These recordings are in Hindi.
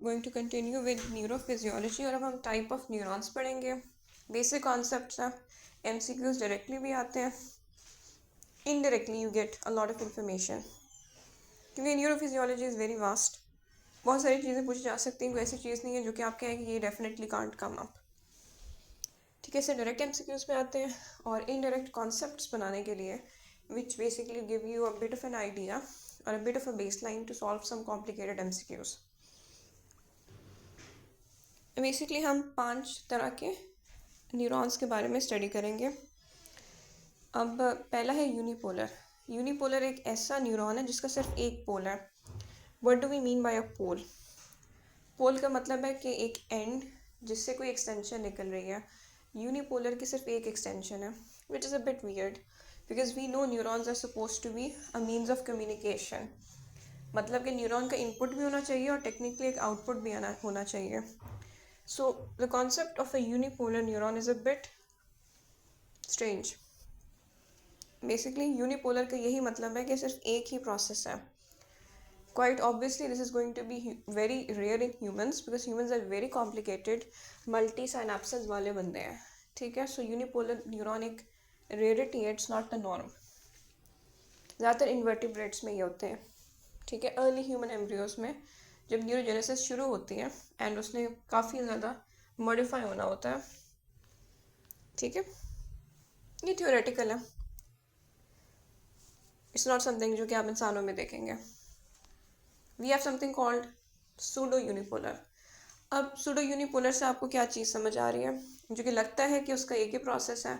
Going to continue with neurophysiology और अब हम टाइप ऑफ न्यूरॉन्स पढ़ेंगे। बेसिक कॉन्सेप्ट्स हैं, एमसीक्यूज डायरेक्टली भी आते हैं, indirectly you get a lot of information, क्योंकि न्यूरोफिजियोलॉजी इज़ वेरी वास्ट। बहुत सारी चीज़ें पूछी जा सकती हैं, कोई ऐसी चीज़ नहीं है जो कि आप कहें कि ये डेफिनेटली कांट कम अप। ठीक है, इससे डायरेक्ट एमसीक्यूज पे आते हैं और इनडायरेक्ट कॉन्सेप्ट्स बनाने के लिए which basically give you a bit of an idea और a bit of a baseline to solve some complicated MCQs. Basically हम 5 तरह के न्यूरॉन्स के बारे में स्टडी करेंगे। अब पहला है यूनिपोलर। यूनिपोलर एक ऐसा न्यूरॉन है जिसका सिर्फ एक पोल है। What do we mean by a pole? Pole का मतलब है कि एक एंड जिससे कोई एक्सटेंशन निकल रही है। यूनिपोलर की सिर्फ एक एक्सटेंशन है, which is a bit weird because we know neurons are suppose to be a means of communication. मतलब कि न्यूरॉन का इनपुट भी होना चाहिए और टेक्निकली एक आउटपुट भी होना चाहिए। So the concept of a unipolar neuron is a bit strange. Basically unipolar का यही मतलब है कि सिर्फ एक ही प्रोसेस है। Quite obviously this is going to be very rare in humans because humans are very complicated multi synapses वाले बंदे हैं। ठीक है, so unipolar neuron एक rarity है, it's not the norm. ज़्यादातर इन्वर्टिब्रेट्स में ये होते हैं। ठीक है, अर्ली ह्यूमन एम्ब्रियोज में जब न्यूरोजेनेसिस शुरू होती है एंड उसने काफ़ी ज़्यादा मॉडिफाई होना होता है। ठीक है, ये थ्योरेटिकल है, इट्स नॉट समथिंग जो कि आप इंसानों में देखेंगे। We have something called pseudo unipolar. अब सूडो यूनिपोलर से आपको क्या चीज़ समझ आ रही है? जो कि लगता है कि उसका एक ही प्रोसेस है,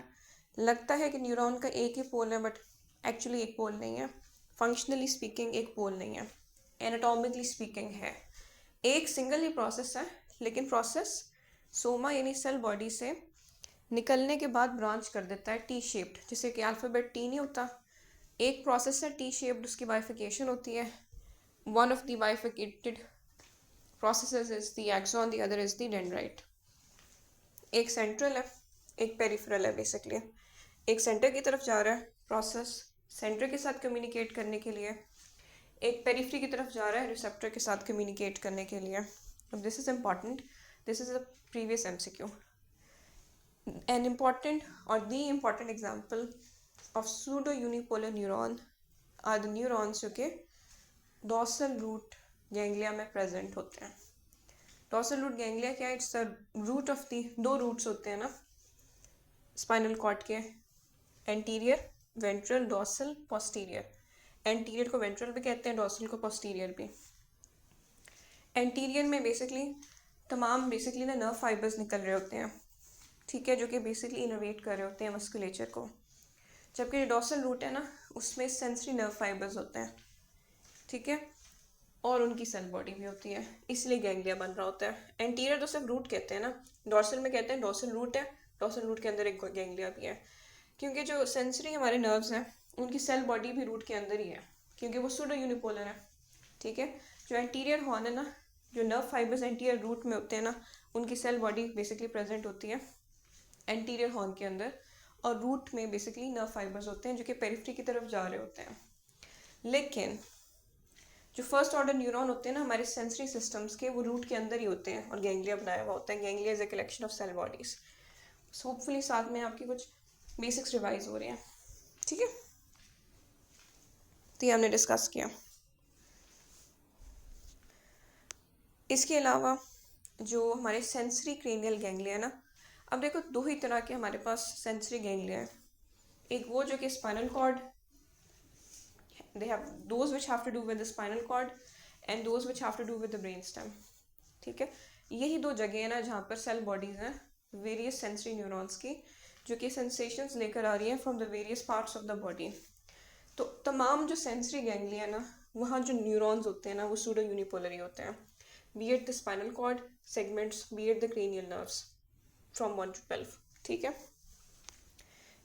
लगता है कि न्यूरॉन का एक ही पोल है, बट एक्चुअली एक पोल नहीं है। फंक्शनली स्पीकिंग एक पोल नहीं है, एनाटॉमिकली स्पीकिंग है। एक सिंगल ही प्रोसेस है, लेकिन प्रोसेस सोमा यानी सेल बॉडी से निकलने के बाद ब्रांच कर देता है टी शेप्ड, जैसे कि अल्फ़ाबेट टी नहीं होता, एक प्रोसेस है टी शेप्ड, उसकी बाइफिकेशन होती है। One of the bifurcated processes is the axon, the other is the dendrite. एक सेंट्रल है, एक पेरिफेरल है। बेसिकली एक सेंटर की तरफ जा रहा है प्रोसेस सेंटर के साथ कम्युनिकेट करने के लिए, एक पेरिफेरी की तरफ जा रहा है रिसेप्टर के साथ कम्युनिकेट करने के लिए। अब this is important, this is a previous MCQ. An important or the important example of pseudo unipolar neuron are the neurons जो कि dorsal root ganglia में present होते हैं। dorsal root ganglia क्या है? It's the root of the दो roots होते हैं ना spinal cord के, anterior, ventral, dorsal, posterior। anterior को ventral भी कहते हैं, dorsal को posterior भी। anterior में basically तमाम basically ना nerve fibers निकल रहे होते हैं। ठीक है, जो कि बेसिकली इनोवेट कर रहे होते हैं मस्कुलेचर को। जबकि जो डॉर्सल रूट है ना, उसमें सेंसरी नर्व फाइबर्स होते हैं। ठीक है, और उनकी सेल बॉडी भी होती है, इसलिए गैंग्लिया बन रहा होता है। एंटीरियर तो सिर्फ रूट कहते हैं ना, डॉर्सल में कहते हैं डॉर्सल रूट है, डॉर्सल रूट के अंदर एक गैंग्लिया भी है, क्योंकि जो सेंसरी हमारे नर्व्स हैं उनकी सेल बॉडी भी रूट के अंदर ही है, क्योंकि वो सूडो यूनिपोलर है। ठीक है, जो एंटीरियर हॉर्न है ना, जो नर्व फाइबर्स एंटीरियर रूट में होते हैं ना, उनकी सेल बॉडी बेसिकली प्रेजेंट होती है एंटीरियर हॉर्न के अंदर, और रूट में बेसिकली नर्व फाइबर्स होते हैं जो कि पेरिफेरी की तरफ जा रहे होते हैं। लेकिन जो फर्स्ट ऑर्डर न्यूरॉन होते हैं ना हमारे सेंसरी सिस्टम्स के, वो रूट के अंदर ही होते हैं और गैंग्लिया बनाया हुआ होता है। Ganglia is a collection of cell bodies. Hopefully साथ में आपकी कुछ बेसिक्स रिवाइज हो रहे हैं। ठीक है, तो ये हमने डिस्कस किया। इसके अलावा जो हमारे सेंसरी क्रेनियल गैंग्लिया है ना, अब देखो दो ही तरह के हमारे पास सेंसरी गैंग्लिया है। एक वो जो कि spinal cord, they have those which have to do with the spinal cord and those which have to do with the brain stem। ठीक है, यही दो जगह है ना जहाँ पर सेल बॉडीज हैं वेरियस सेंसरी न्यूरॉन्स की, जो कि सेंसेशंस लेकर आ रही हैं from the various parts of the body. तो तमाम जो सेंसरी गैंग्लिया ना, वहाँ जो न्यूरॉन्स होते हैं ना, वो सूडो यूनिपोलर ही होते हैं, be at the spinal cord segments, be at the cranial nerves from 1 to 12। ठीक है,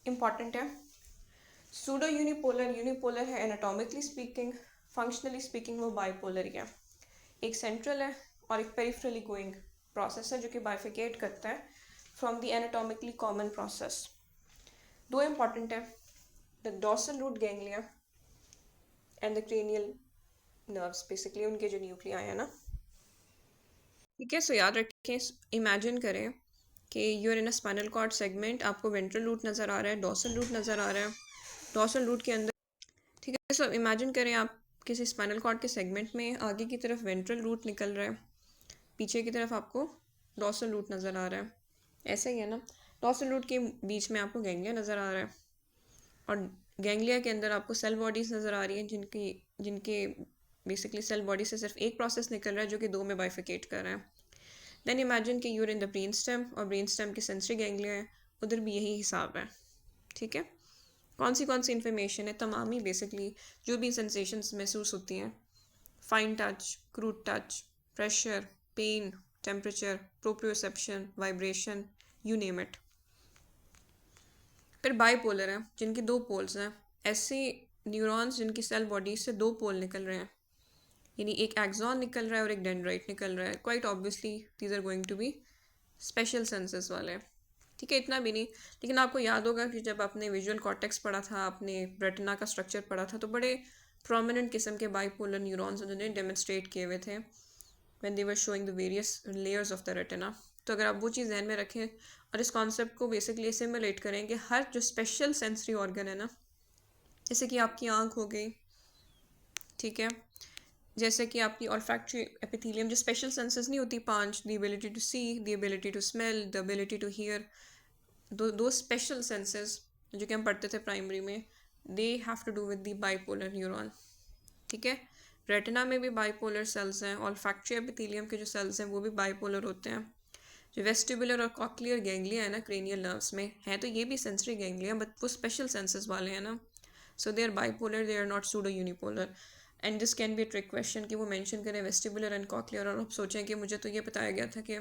इंपॉर्टेंट है। सूडो यूनिपोलर, यूनिपोलर है एनाटॉमिकली स्पीकिंग, फंक्शनली स्पीकिंग वो बाइपोलर ही है। एक सेंट्रल है और एक पेरिफेरली गोइंग प्रोसेस है जो कि बाइफिकेट करता है from the anatomically common process. दो इंपॉर्टेंट है, the dorsal root ganglia and the cranial nerves, basically उनके जो न्यूक्लियाई है ना। ठीक है, सो याद रखें, इमेजिन करें कि you are in a spinal cord segment, आपको वेंट्रल रूट नज़र आ रहा है, डॉर्सल रूट नज़र आ रहा है, डॉर्सल रूट के अंदर, ठीक है, सो इमेजिन करें आप किसी स्पाइनल कॉर्ड के सेगमेंट में आगे की तरफ वेंट्रल रूट निकल रहा है, पीछे की तरफ आपको डॉर्सल रूट नज़र आ रहा है, ऐसा ही है ना। डॉर्सल रूट के बीच में आपको गैंग्लिया नज़र आ रहा है, और गैंग्लिया के अंदर आपको सेल बॉडीज़ नज़र आ रही हैं जिनकी जिनके बेसिकली सेल बॉडी से सिर्फ एक प्रोसेस निकल रहा है जो कि दो में बाइफिकेट कर रहा है। देन इमेजिन कि you're in the brain stem, और ब्रेन स्टेम की सेंसरी गैंग्लिया है, उधर भी यही हिसाब है। ठीक है, कौन सी इन्फॉर्मेशन है, तमाम ही बेसिकली जो भी सेंसेशंस महसूस होती हैं, fine touch, crude touch, pressure, pain, temperature, proprioception, vibration, you name it. फिर बाईपोलर है जिनकी दो पोल्स हैं, ऐसे न्यूरॉन्स जिनकी सेल बॉडी से दो पोल निकल रहे हैं, यानी एक एक्सॉन निकल रहा है और एक डेंड्राइट निकल रहा है। Quite obviously these are going to be special senses वाले। ठीक है, इतना भी नहीं, लेकिन आपको याद होगा कि जब आपने विजुअल कॉर्टेक्स पढ़ा था, आपने रेटिना का स्ट्रक्चर पढ़ा था, तो बड़े प्रोमिनेंट किस्म के बाईपोलर न्यूरॉन्स उन्होंने डेमोन्स्ट्रेट किए हुए थे when they were showing the various layers of the retina. तो अगर आप वो चीज़ ध्यान में रखें और इस कॉन्सेप्ट को बेसिकली सिमुलेट करें कि हर जो स्पेशल सेंसरी ऑर्गन है ना, जैसे कि आपकी आँख हो गई, ठीक है, जैसे कि आपकी ऑल्फैक्टरी एपिथेलियम, जो स्पेशल सेंसेस नहीं होती पांच, the ability to see, the ability to smell, the ability to hear, दो स्पेशल सेंसेस जो कि हम पढ़ते थे प्राइमरी में, they have to do with the bipolar neuron. ठीक है, रेटिना में भी बाइपोलर सेल्स हैं, ऑल्फैक्टरी एपिथेलियम के जो सेल्स हैं वो भी बाइपोलर होते हैं। जो वेस्टिबुलर और कॉक्लियर गैंग्लिया है ना क्रेनियल नर्व्स में, है तो ये भी सेंसरी गैंग्लिया, बट वो स्पेशल सेंसेस वाले हैं ना, so they are bipolar, they are not pseudo unipolar. And this can be a trick question कि वो मेंशन करें वेस्टिबुलर एंड कॉक्लियर, और आप सोचें कि मुझे तो ये बताया गया था कि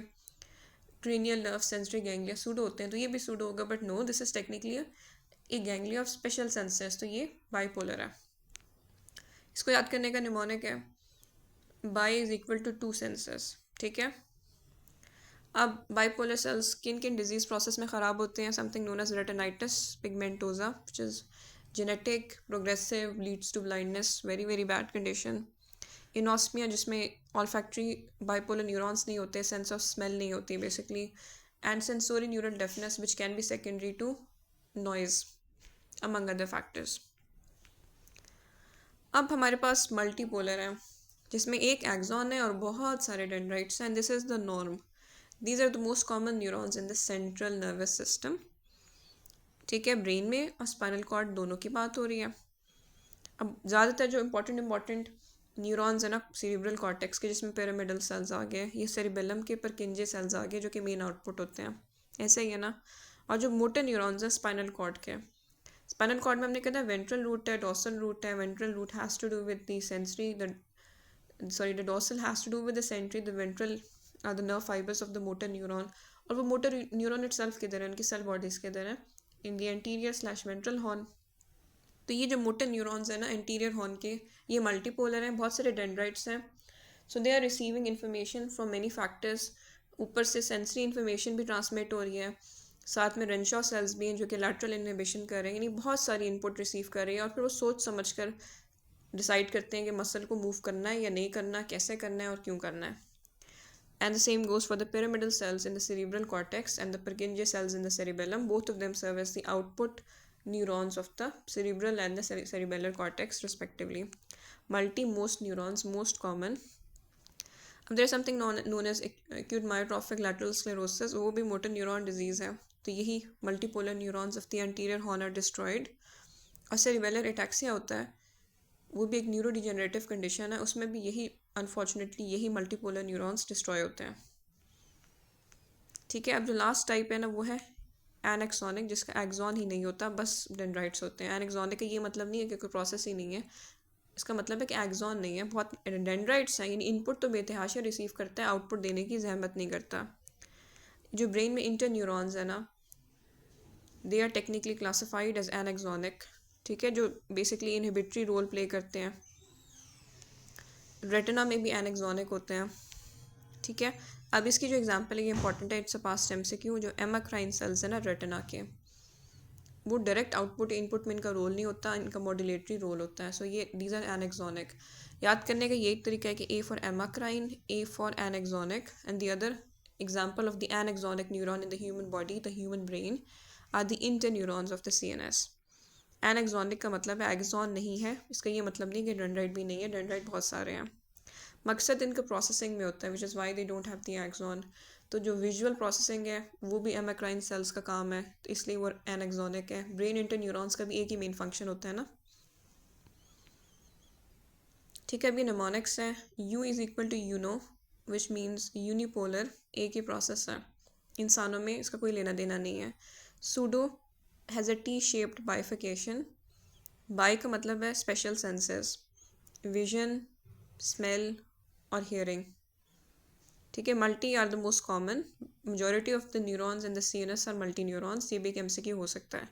cranial nerve sensory ganglia pseudo होते हैं, तो ये भी सूडो होगा, but no, this is technically a ganglia of special senses, तो ये बाइपोलर है। इसको याद करने का निमोनिक है bi is equal to two senses. ठीक है, अब बाइपोलर सेल्स किन किन डिजीज़ प्रोसेस में ख़राब होते हैं, something known as retinitis pigmentosa which is genetic, progressive, leads to blindness, very very bad condition. Anosmia जिसमें ऑल्फैक्टरी बाइपोलर न्यूरॉन्स नहीं होते, सेंस ऑफ स्मेल नहीं होती basically, and sensory neural deafness which can be secondary to noise among other factors. अब हमारे पास मल्टीपोलर है जिसमें एक एक्सॉन है और बहुत सारे डेंड्राइट्स हैं, and this is the norm. These are the most common neurons in the central nervous system। ठीक है, ब्रेन में और स्पाइनल कॉर्ड दोनों की बात हो रही है। अब ज़्यादातर जो इम्पोर्टेंट न्यूरॉन्स है ना सेरिब्रल कॉर्टेक्स के, जिसमें पिरामिडल सेल्स आ गए, ये सेरिबेलम के परकिंजे सेल्स आ गए जो कि मेन आउटपुट होते हैं, ऐसे ही है ना। और जो मोटर न्यूरॉन्स हैं स्पाइनल कॉर्ड के, स्पाइनल कॉर्ड में हमने कहता है वेंट्रल रूट है, डॉर्सल रूट है। Ventral root has to do with the sensory, the dorsal has to do with the sensory, the ventral are the nerve fibers of the motor neuron. और वो मोटर न्यूरॉन इटसेल्फ किधर है, उनकी सेल बॉडीज़ किधर है, in the anterior slash ventral horn. तो ये जो मोटर न्यूरॉन्स है ना एंटीरियर हॉर्न के, ये मल्टीपोलर हैं, बहुत सारे डेंड्राइट्स हैं। So they are receiving information from many factors. ऊपर से सेंसरी इन्फॉर्मेशन भी ट्रांसमिट हो रही है, साथ में रेंशॉ सेल्स भी हैं जो कि लैटरल इनहिबिशन कर रहे हैं, यानी बहुत सारी इनपुट रिसीव कर रही है, और फिर वो सोच समझ कर डिसाइड करते हैं कि मसल को मूव करना है या नहीं करना, कैसे करना है और क्यों करना है। And the same goes for the pyramidal cells in the cerebral cortex and the Purkinje cells in the cerebellum. Both of them serve as the output neurons of the cerebral and the cerebellar cortex respectively. Most neurons, most common. There is something known as acute myotrophic lateral sclerosis. वो भी motor neuron disease है, तो यही multipolar neurons of the anterior horn are destroyed. और cerebellar ataxia होता है, वो भी एक न्यूरोडिजेनरेटिव कंडीशन है, उसमें भी यही अनफॉर्चुनेटली यही मल्टीपोलर न्यूरॉन्स डिस्ट्रॉय होते हैं। ठीक है, अब जो लास्ट टाइप है ना वो है एनेक्सोनिक, जिसका एक्सॉन ही नहीं होता, बस डेंड्राइट्स होते हैं। एनेक्सोनिक का ये मतलब नहीं है कि कोई प्रोसेस ही नहीं है, इसका मतलब है कि एक्सॉन नहीं है, बहुत डेंड्राइट्स हैं, यानी इनपुट तो बेतहाशा रिसीव करता है, आउटपुट देने की जहमत नहीं करता। जो ब्रेन में इंटर न्यूरॉन्स है ना, they are technically classified as anaxonic. ठीक है, जो बेसिकली इनहिबिटरी रोल प्ले करते हैं। रेटिना में भी एनेक्सोनिक होते हैं। ठीक है, अब इसकी जो एग्जांपल है ये इंपॉर्टेंट है, इट्स अ पास्ट एमसीक्यू। जो एमाक्राइन सेल्स है ना रेटिना के, वो डायरेक्ट आउटपुट इनपुट में इनका रोल नहीं होता, इनका मॉड्यूलेटरी रोल होता है. सो ये दीज आर एनेक्सोनिक. याद करने का यही तरीका है कि A for amacrine, A for anaxonic, and the other example of the anexonic neuron in the human body, the human brain, are the interneurons of the CNS. एनेक्सोनिक का मतलब है एक्सॉन नहीं है, इसका ये मतलब नहीं कि डेंड्राइट भी नहीं है, डेंड्राइट बहुत सारे हैं. मकसद इनका प्रोसेसिंग में होता है, which is why they don't have the axon. तो जो विजुअल प्रोसेसिंग है वो भी एमाक्राइन सेल्स का काम है, तो इसलिए वो एनेक्सोनिक है. ब्रेन इंटरन्यूरॉन्स का भी एक ही मेन फंक्शन होता है ना. ठीक है, अभी निमोनिक्स है. U is equal to uno which means unipolar, एक ही प्रोसेस है. इंसानों में इसका कोई लेना देना नहीं है. Pseudo has a T shaped bifurcation. Bi का मतलब है स्पेशल सेंसेस, विजन, स्मेल और हियरिंग. ठीक है, multi are the most common. Majority of the neurons in the CNS are multi neurons. ये भी एक एमसीक्यू हो सकता है.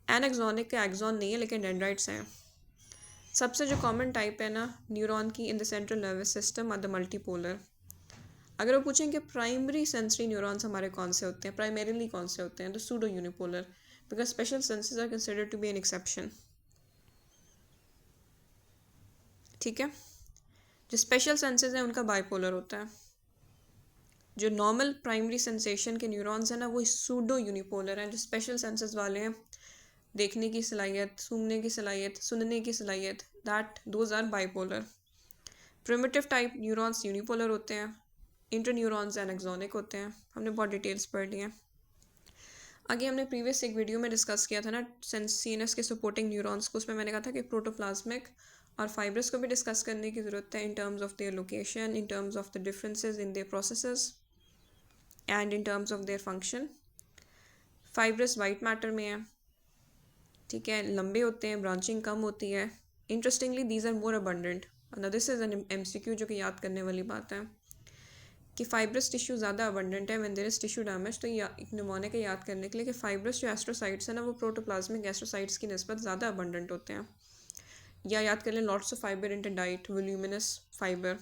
एनेक्सोनिक का एक्सॉन नहीं है लेकिन डेंड्राइट्स हैं. सबसे जो कॉमन टाइप है ना न्यूरॉन की in the central nervous system are the multipolar. अगर वो पूछें कि प्राइमरी सेंसरी न्यूरॉन्स हमारे कौन से होते हैं, प्राइमरीली कौन से होते हैं, तो pseudo unipolar, because special senses are considered to be an exception. ठीक है, जो स्पेशल सेंसेस हैं उनका बाइपोलर होता है. जो नॉर्मल प्राइमरी सेंसेशन के न्यूरॉन्स हैं ना वो सूडो यूनिपोलर हैं. जो स्पेशल सेंसेस वाले हैं, देखने की सलाहियत, सूंघने की सलाहियत, सुनने की सलाहियत, that those are bipolar. Primitive type neurons unipolar होते हैं. इंटर न्यूरॉन्स एनेक्सोनिक होते हैं. हमने बहुत डिटेल्स पढ़ ली हैं. आगे हमने प्रीवियस एक वीडियो में डिस्कस किया था ना सीएनएस के सपोर्टिंग न्यूरॉन्स को. उसमें मैंने कहा था कि प्रोटोप्लाज्मिक और फाइब्रस को भी डिस्कस करने की ज़रूरत है in terms of their location, in terms of the differences in their processes and in terms of their function. Fibrous white matter में है. ठीक है, लंबे होते हैं, ब्रांचिंग कम होती है. Interestingly these are more abundant. Now this is an MCQ जो कि याद करने वाली बात है कि फाइब्रस टिश्यू ज़्यादा अबंडेंट है when there is tissue damage. तो एक निमोनिक है याद करने के लिए कि फाइब्रस जो एस्ट्रोसाइट्स है ना वो प्रोटोप्लाज्मिक एस्ट्रोसाइट्स की निस्बत ज़्यादा अबंडेंट होते हैं. या याद कर लें lots of fibre in diet, voluminous fibre.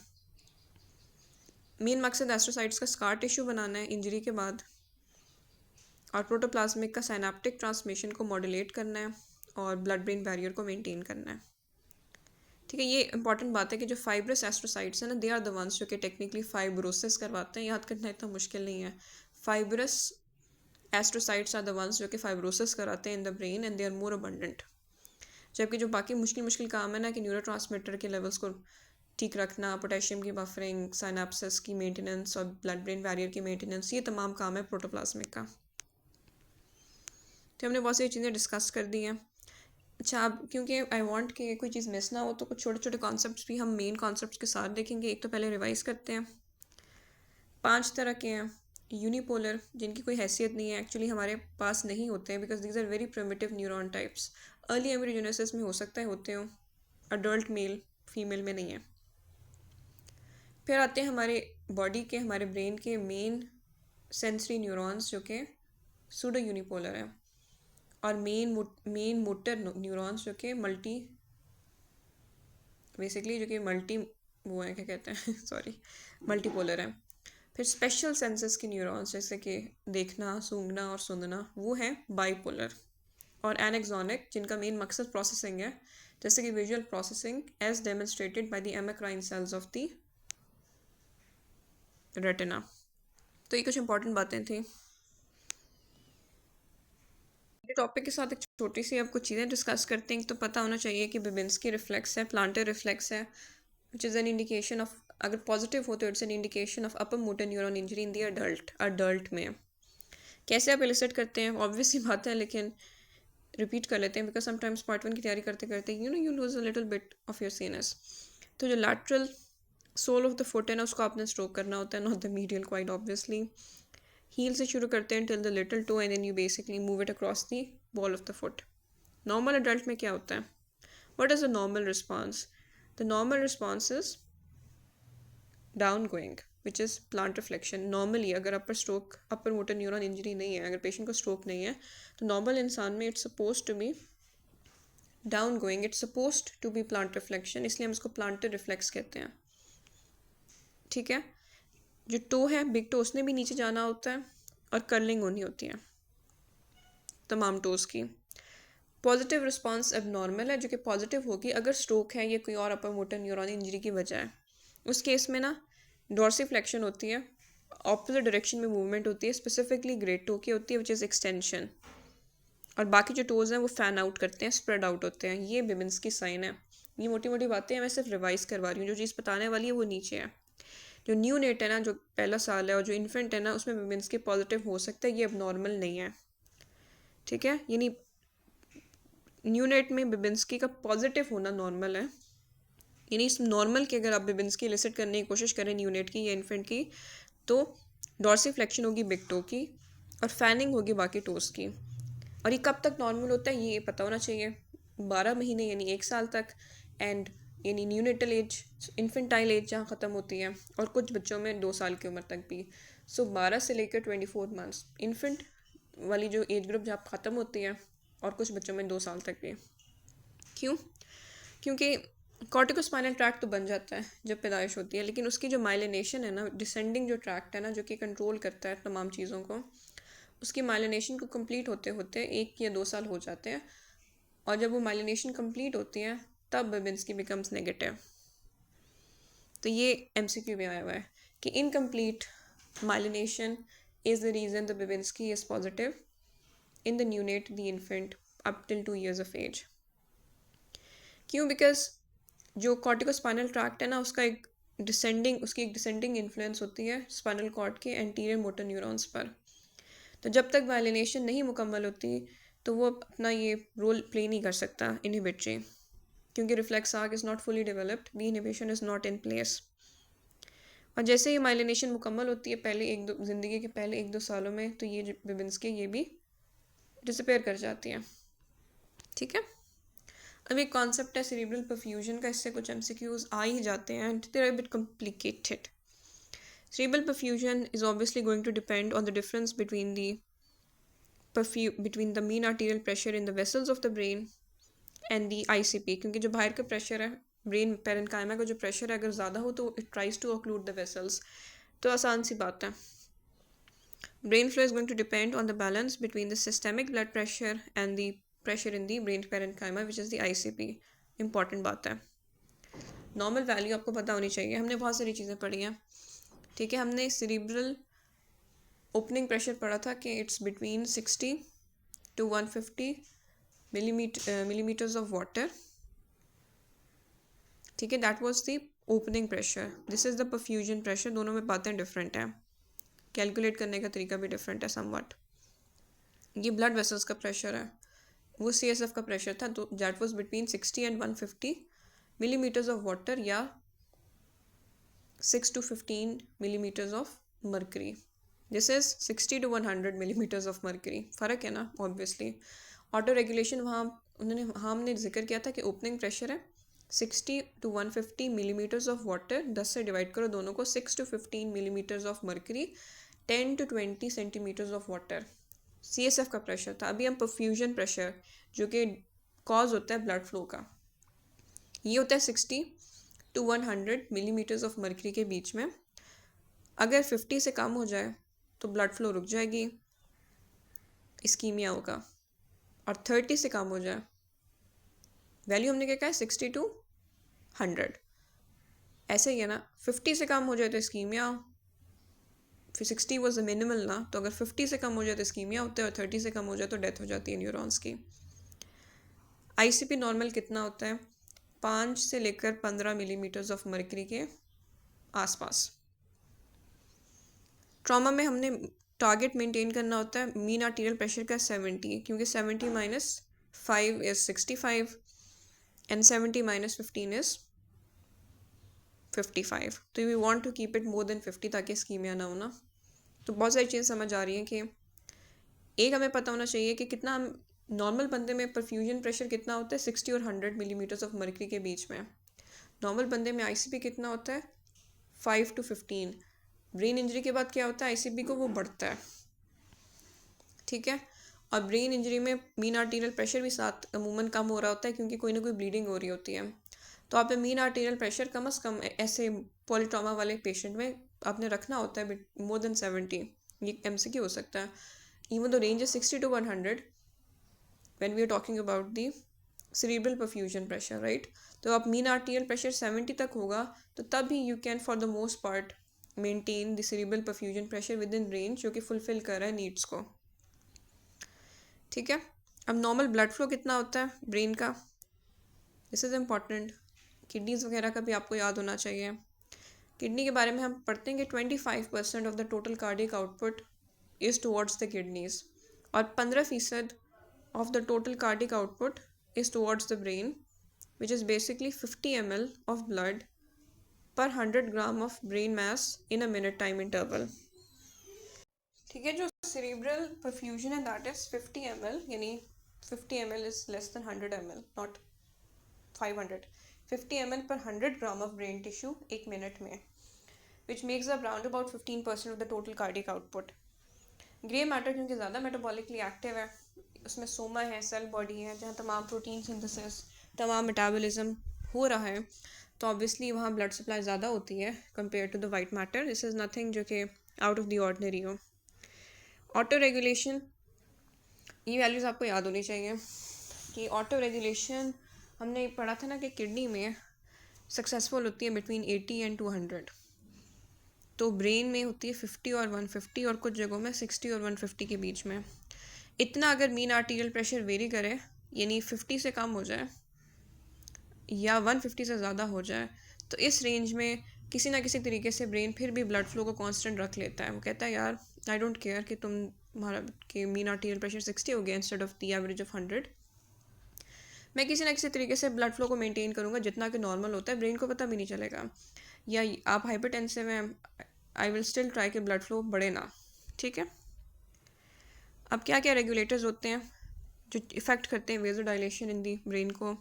Main मकसद एस्ट्रोसाइट्स का स्कार टिश्यू बनाना है इंजरी के बाद, और प्रोटोप्लाज्मिक का साइनेप्टिक ट्रांसमिशन को मॉड्यूलेट करना है और ब्लड ब्रेन बैरियर को मेंटेन करना है. ठीक है, ये इंपॉर्टेंट बात है कि जो फाइब्रस एस्ट्रोसाइट्स हैं ना दे आर द वंस जो कि टेक्निकली फाइब्रोसिस करवाते हैं. याद करना इतना मुश्किल नहीं है. Fibrous astrocytes are the ones जो कि फाइब्रोसिस कराते हैं in the brain and they are more abundant. जबकि जो बाकी मुश्किल काम है ना कि न्यूरोट्रांसमीटर के लेवल्स को ठीक रखना, पोटेशियम की बफरिंग, साइनेप्सिस की मेंटेनेंस और ब्लड ब्रेन बैरियर की मेंटेनेंस, ये तमाम काम है प्रोटोप्लाज्मिक का. तो हमने बहुत सारी चीज़ें डिस्कस कर दी हैं. अच्छा, अब क्योंकि आई वांट कि कोई चीज़ मिस ना हो तो कुछ छोटे छोटे कॉन्सेप्ट्स भी हम मेन कॉन्सेप्ट्स के साथ देखेंगे. एक तो पहले रिवाइज करते हैं. 5 तरह के हैं यूनिपोलर, जिनकी कोई हैसियत नहीं है, एक्चुअली हमारे पास नहीं होते हैं because these are very primitive neuron types. Early embryogenesis में हो सकता है होते हों, अडल्ट मेल फीमेल में नहीं है. फिर आते हैं हमारे बॉडी के, हमारे ब्रेन के मेन सेंसरी न्यूरॉन्स जो कि सूडो यूनिपोलर है, और मेन मोटर न्यूरॉन्स जो कि मल्टी वो है, क्या कहते हैं सॉरी, मल्टीपोलर है. फिर स्पेशल सेंसेस के न्यूरॉन्स जैसे कि देखना, सूंघना और सुनना, वो है बाइपोलर. और एनेक्सोनिक जिनका मेन मकसद प्रोसेसिंग है, जैसे कि visual processing as demonstrated by the amacrine cells of the retina. तो ये कुछ इंपॉर्टेंट बातें थी. टॉपिक के साथ एक छोटी सी अब कुछ चीज़ें डिस्कस करते हैं. तो पता होना चाहिए कि बेबिंस्की रिफ्लेक्स है, प्लांटर रिफ्लेक्स है, which is an indication of, अगर पॉजिटिव हो तो it's an indication of upper motor neuron injury in the adult में. कैसे आप इलिसिट करते हैं, ऑब्वियस ही बात है, लेकिन रिपीट कर लेते हैं बिकॉज समटाइम्स पार्ट 1 की तैयारी करते करते you lose a little bit of your senses. तो जो lateral sole of the foot है ना उसको आपने स्ट्रोक करना होता है, not the medial quite obviously. Heel से शुरू करते हैं till the little toe and then you basically move it across the ball of the foot. Normal adult में क्या होता है, what is the normal response? The normal response is down going which is plant reflection. Normally अगर अपर मोटर न्यूरॉन इंजरी नहीं है, अगर पेशेंट को स्ट्रोक नहीं है, तो नॉर्मल इंसान में it's suppose to be down going, it's suppose to be plantar reflection, इसलिए हम इसको प्लांटर रिफ्लेक्स कहते हैं. ठीक है, जो टो है बिग टो उसने भी नीचे जाना होता है और कर्लिंग होनी होती है तमाम टोस की. पॉजिटिव रिस्पॉन्स अब नॉर्मल है, जो कि पॉजिटिव होगी अगर स्ट्रोक है या कोई और अपर मोटर न्यूरॉन इंजरी की वजह है। उस केस में ना डोर्सिफ्लेक्शन होती है, ऑपोजिट डायरेक्शन में मूवमेंट होती है, स्पेसिफिकली ग्रेड 2 की होती है विच इज़ एक्सटेंशन, और बाकी जो टोज़ हैं वो फैन आउट करते हैं, स्प्रेड आउट होते हैं। ये बिबिन्स की साइन है। ये मोटी मोटी बातें मैं सिर्फ रिवाइज करवा रही हूँ, जो चीज़ बताने वाली है वो नीचे है। जो न्यू नेट है ना, जो पहला साल है, और जो इन्फेंट है ना, उसमें बिबिन्स के पॉजिटिव हो सकता है, ये अब नॉर्मल नहीं है। ठीक है, यानी न्यू नेट में बिबिन्सकी का पॉजिटिव होना नॉर्मल है। यानी इस नॉर्मल की अगर आप बिबिन्सकी इलिसिट करने की कोशिश करें न्यू नेट की या इन्फेंट की, तो डॉर्सिफ्लेक्शन होगी बिग टो की और फैनिंग होगी बाकी टोस की। और ये कब तक नॉर्मल होता है ये पता होना चाहिए, 12 महीने यानी 1 साल तक, एंड यानी न्यूनेटल एज, इन्फेंटाइल एज जहाँ ख़त्म होती है, और कुछ बच्चों में 2 साल की उम्र तक भी। सो 12 से लेकर 24 मंथ्स इन्फेंट वाली जो एज ग्रुप जहाँ ख़त्म होती है, और कुछ बच्चों में 2 साल तक भी। क्यों? क्योंकि कॉर्टिकोस्पाइनल ट्रैक्ट तो बन जाता है जब पैदाइश होती है, लेकिन उसकी जो माइलिनेशन है ना, डिसेंडिंग जो ट्रैक्ट है ना, जो कि कंट्रोल करता है तमाम चीज़ों को, उसकी माइलिनेशन को कंप्लीट होते होते 1 या 2 साल हो जाते हैं। और जब वो माइलिनेशन कंप्लीट होती है तब बेबिन्सकी बिकम्स नेगेटिव। तो ये एमसीक्यू में आया हुआ है कि incomplete myelination is the reason the Babinski is positive in the neonate the infant up till 2 years of age. क्यों? बिकॉज जो कॉर्टिकोस्पाइनल ट्रैक्ट है ना, उसका एक उसकी एक डिसेंडिंग इन्फ्लुएंस होती है स्पाइनल कॉर्ड के एंटीरियर मोटर न्यूरॉन्स पर। तो जब तक माइलिनेशन नहीं मुकम्मल होती तो वो अपना ये रोल प्ले नहीं कर सकता इनहिबिटरी, क्योंकि reflex arc is not fully developed, the inhibition is not in place. और जैसे ही माइलिनेशन मुकम्मल होती है ज़िंदगी के पहले 1-2 सालों में, तो ये बेबिन्सकी ये भी डिसअपेयर कर जाती हैं। ठीक है, अब एक कॉन्सेप्ट है सेरिब्रल परफ्यूजन का, इससे कुछ एमसीक्यूज आ ही जाते हैं and they are a bit complicated. Cerebral perfusion is obviously going to depend on the difference between the mean arterial pressure in the vessels of the brain and the ICP, क्योंकि जो बाहर का प्रेशर है, ब्रेन पेरेन्काइमा का जो प्रेशर है, अगर ज़्यादा हो तो it tries to occlude the vessels. तो आसान सी बात है, brain flow is going to depend on the balance between the systemic blood pressure and the pressure in the brain parenchyma which is the ICP। Important बात है, नॉर्मल वैल्यू आपको पता होनी चाहिए। हमने बहुत सारी चीज़ें पढ़ी हैं, ठीक है। हमने सेरिब्रल ओपनिंग प्रेशर पढ़ा था कि it's between 60 to 150 millimeters of water, ठीक है, that was the opening pressure. This is the perfusion pressure. दोनों में बातें डिफरेंट हैं, कैलकुलेट करने का तरीका भी डिफरेंट है समवट। ये ब्लड वेसल्स का प्रेशर है, वो CSF का प्रेशर था, तो that was between 60 and 150 millimeters of water या 6 to 15 millimeters of mercury। This is 60 to 100 millimeters of mercury। फ़र्क है ना ऑब्वियसली। ऑटो रेगुलेशन वहाँ हमने जिक्र किया था कि ओपनिंग प्रेशर है 60 to 150 millimeters of water, 10 से डिवाइड करो दोनों को, 6 to 15 millimeters of mercury, 10 to 20 centimeters of water। CSF का प्रेशर था। अभी हम परफ्यूजन प्रेशर, जो कि कॉज होता है ब्लड फ्लो का, ये होता है 60 to 100 millimeters of mercury के बीच में। अगर 50 से कम हो जाए तो ब्लड फ्लो रुक जाएगी, इस्कीमिया होगा, और 30 से कम हो जाए, वैल्यू हमने क्या कहा है 60 to 100, ऐसे ही है ना। 50 से कम हो जाए तो इस्कीमिया, फिर 60 वॉज द मिनिमल ना, तो अगर 50 से कम हो जाए तो इस्कीमिया होता है, और 30 से कम हो जाए तो डेथ हो जाती है न्यूरॉन्स की। ICP नॉर्मल कितना होता है? 5 से लेकर 15 मिलीमीटर्स ऑफ मर्करी के आसपास। ट्रॉमा में हमने टारगेट मेंटेन करना होता है मीन आर्टीरियल प्रेशर का 70, क्योंकि 70 minus 5 is 65 and 70 minus 15 is 55। तो we want to keep it more than 50 ताकि स्कीमिया ना होना। तो बहुत सारी चीज़ें समझ आ रही हैं कि एक हमें पता होना चाहिए कि कितना हम नॉर्मल बंदे में परफ्यूजन प्रेशर कितना होता है 60 और 100 मिलीमीटर्स ऑफ मर्करी के बीच में। नॉर्मल बंदे में ICP कितना होता है 5 to 15। ब्रेन इंजरी के बाद क्या होता है ICP को वो बढ़ता है, ठीक है। और ब्रेन इंजरी में मीन आर्टीरियल प्रेशर भी साथ अमूमन कम हो रहा होता है, क्योंकि कोई ना कोई ब्लीडिंग हो रही होती है। तो आप मीन आर्टीरियल प्रेशर कम से कम ऐसे पॉलीट्रॉमा वाले पेशेंट में आपने रखना होता है मोर देन 70। ये MCQ हो सकता है। इवन द रेंज है 60 to 100, when we are talking about the cerebral perfusion pressure, right? तो अब मीन आर्टीरियल प्रेशर 70 तक होगा तो तब ही you can for the most part maintain the cerebral perfusion pressure within range जो कि फुलफिल कर रहा है नीड्स को. ठीक है. अब नॉर्मल ब्लड फ्लो कितना होता है ब्रेन का, दिस इज़ इम्पॉर्टेंट. किडनीज वगैरह का भी आपको याद होना चाहिए. किडनी के बारे में हम पढ़ते हैं कि 25% of the total cardiac output is towards the kidneys और 15% of the total cardiac output is towards the brain, which is basically 50 ml of blood per 100 gram of brain mass in a minute time interval. ठीक है. जो cerebral perfusion है that is 50 ml, यानी 50 ml is less than 100 ml, not 500. 50 ml per 100 gram of brain tissue एक मिनट में, which makes up round about 15% of the total cardiac output. Grey matter क्योंकि ज़्यादा मेटाबॉलिकली एक्टिव है, उसमें सोमा है, सेल बॉडी है, जहाँ तमाम प्रोटीन सिंथेसिस, तमाम मेटाबॉलिज्म हो रहा है, तो ऑब्वियसली वहाँ ब्लड सप्लाई ज़्यादा होती है compare to the white matter. This is nothing जो कि आउट ऑफ द ऑर्डिनरी हो. ऑटो रेगुलेशन, ये वैल्यूज़ आपको याद होनी चाहिए कि ऑटो रेगुलेशन हमने पढ़ा था ना कि किडनी में सक्सेसफुल होती है बिटवीन 80 एंड 200, तो ब्रेन में होती है 50 और 150 और कुछ जगहों में 60 और 150 के बीच में. इतना अगर मीन आर्टीरियल प्रेशर वेरी करे, यानी 50 से कम हो जाए या 150 से ज़्यादा हो जाए, तो इस रेंज में किसी ना किसी तरीके से ब्रेन फिर भी ब्लड फ्लो को कांस्टेंट रख लेता है. वो कहता है यार आई डोंट केयर कि तुम्हारा कि मीन आर्टीरियल प्रेशर 60 हो गया instead of the average of 100, मैं किसी ना किसी तरीके से ब्लड फ्लो को मेंटेन करूँगा जितना कि नॉर्मल होता है, ब्रेन को पता भी नहीं चलेगा. या आप हाइपरटेंसिव हैं, आई विल स्टिल ट्राई कि ब्लड फ्लो बढ़े ना. ठीक है. अब क्या क्या रेगुलेटर्स होते हैं जो इफ़ेक्ट करते हैं वेजोडाइलेशन इन दी ब्रेन को.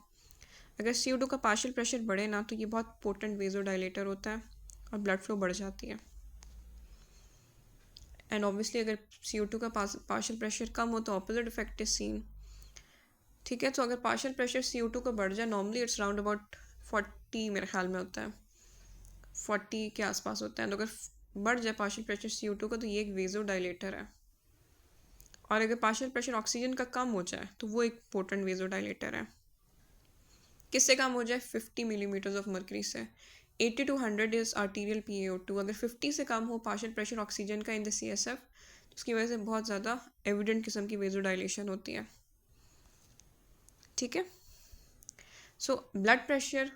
अगर CO2 का पार्शियल प्रेशर बढ़े ना तो ये बहुत पोटेंट वेजोडाइलेटर होता है और ब्लड फ्लो बढ़ जाती है. एंड ऑब्वियसली अगर CO2 का पार्शियल प्रेशर कम हो तो ऑपोजिट इफेक्ट इज सीन. ठीक है. तो अगर पार्शियल प्रेशर CO2 का बढ़ जाए, नॉर्मली इट्स राउंड अबाउट 40 मेरे ख्याल में होता है, 40 के आसपास होता है. तो अगर बढ़ जाए पार्शियल प्रेशर CO2 का तो ये एक वेजोडाइलेटर है. और अगर पार्शियल प्रेशर ऑक्सीजन का कम हो जाए तो वो एक पोटेंट वेजोडाइलेटर है. किससे कम हो जाए? 50 मिलीमीटर्स ऑफ मर्करी से. 80 to 100 इज आर्टीरियल PaO2. अगर 50 से कम हो पार्शियल प्रेशर ऑक्सीजन का इन द CSF, तो उसकी वजह से बहुत ज़्यादा एविडेंट किस्म की वेजोडाइलेशन होती है. ठीक है. So blood pressure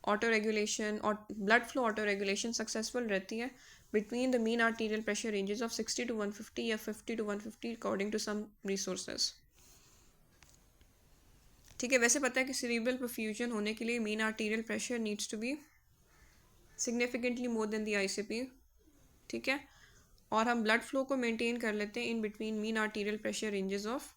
autoregulation और blood flow autoregulation successful रहती है between the mean arterial pressure ranges of 60 to 150 या 50 to 150 according to some resources. ठीक है. वैसे पता है कि cerebral perfusion होने के लिए mean arterial pressure needs to be significantly more than the ICP. ठीक है. और हम ब्लड फ्लो को मेंटेन कर लेते हैं in between mean arterial pressure ranges of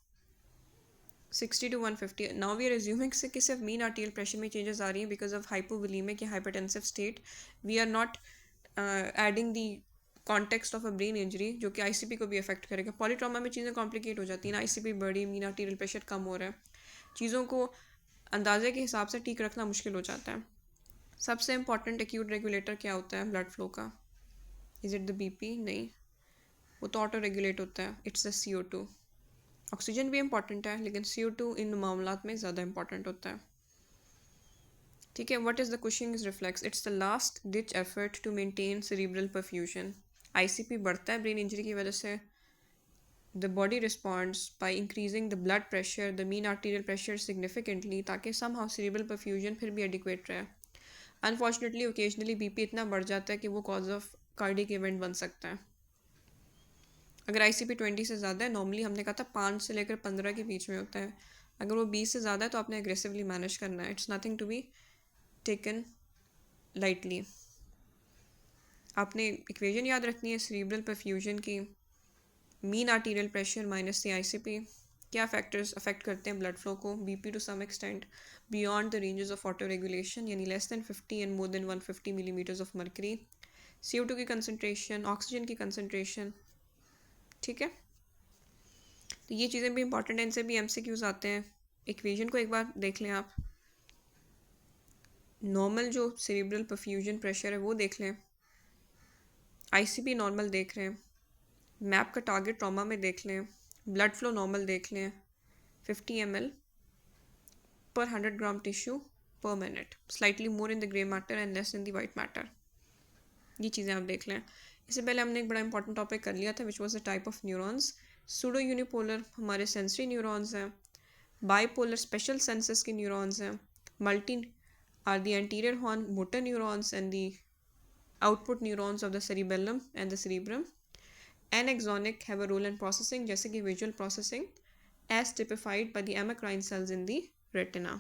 60 to 150. Now we are assuming से कि सिर्फ मीन आर्टीरियल प्रेशर में चेंजेस आ रही हैं बिकॉज ऑफ हाइपोवोलीमिक या hypertensive state. We are not adding the context of a brain injury जो कि ICP को भी अफेक्ट करेगा. पॉलीट्रॉमा में चीज़ें कॉम्प्लिकेट हो जाती हैं ना, ICP बढ़ी, मीन आर्टीरियल प्रेशर कम हो रहा है, चीज़ों को अंदाजे के हिसाब से ठीक रखना मुश्किल हो जाता है. सबसे इंपॉर्टेंट एक्यूट रेगुलेटर क्या होता है ब्लड फ्लो का? Is it the BP? नहीं, वो तो ऑटो रेगुलेट होता है, इट्स द CO2. ऑक्सीजन भी इंपॉर्टेंट है लेकिन CO2 इन मामलात में ज़्यादा इंपॉर्टेंट होता है. ठीक है. What is the Cushing's reflex? It's the last ditch effort to maintain cerebral perfusion. ICP बढ़ता है ब्रेन इंजरी की वजह से. The body responds by increasing the blood pressure, the mean arterial pressure significantly, ताकि सम हाउ सेरिब्रल परफ्यूजन फिर भी एडिक्वेट रहे. अनफॉर्चुनेटली ओकेजनली BP इतना बढ़ जाता है कि वो कॉज ऑफ कार्डियक इवेंट बन सकता है. अगर ICP 20 से ज़्यादा है, नॉर्मली हमने कहा था 5 से लेकर 15 के बीच में होता है. अगर वो 20 से ज़्यादा है तो आपने एग्रेसिवली मैनेज करना है. It's nothing to be taken lightly. आपने इक्वेशन याद रखनी है सेरिब्रल परफ्यूजन की. Mean arterial pressure minus the ICP. क्या फैक्टर्स अफेक्ट करते हैं ब्लड फ्लो को? BP to some extent beyond the ranges of autoregulation, यानी less than 50 and more than 150 millimetres of mercury. CO2 की कंसनट्रेशन, ऑक्सीजन की कंसनट्रेशन. ठीक है. तो ये चीज़ें भी इंपॉर्टेंट हैं, इनसे भी MCQs आते हैं. इक्वेशन को एक बार देख लें आप. नॉर्मल जो सेरिब्रल परफ्यूजन प्रेशर है वो देख लें, ICP नॉर्मल देख रहे हैं, मैप का टारगेट ट्रॉमा में देख लें, ब्लड फ्लो नॉर्मल देख लें, 50 ml per 100 gram tissue per minute, slightly more in the grey matter and less in the white matter. ये चीज़ें आप देख लें. इससे पहले हमने एक बड़ा इंपॉर्टेंट टॉपिक कर लिया था which was the type of neurons. Pseudo unipolar हमारे सेंसरी न्यूरॉन्स हैं. बाईपोलर स्पेशल सेंसस के न्यूरॉन्स हैं. Multi are the anterior horn motor neurons and the output neurons of the cerebellum and the cerebrum. Anaxonic have a role in processing जैसे कि visual processing as typified by the amacrine cells in the retina.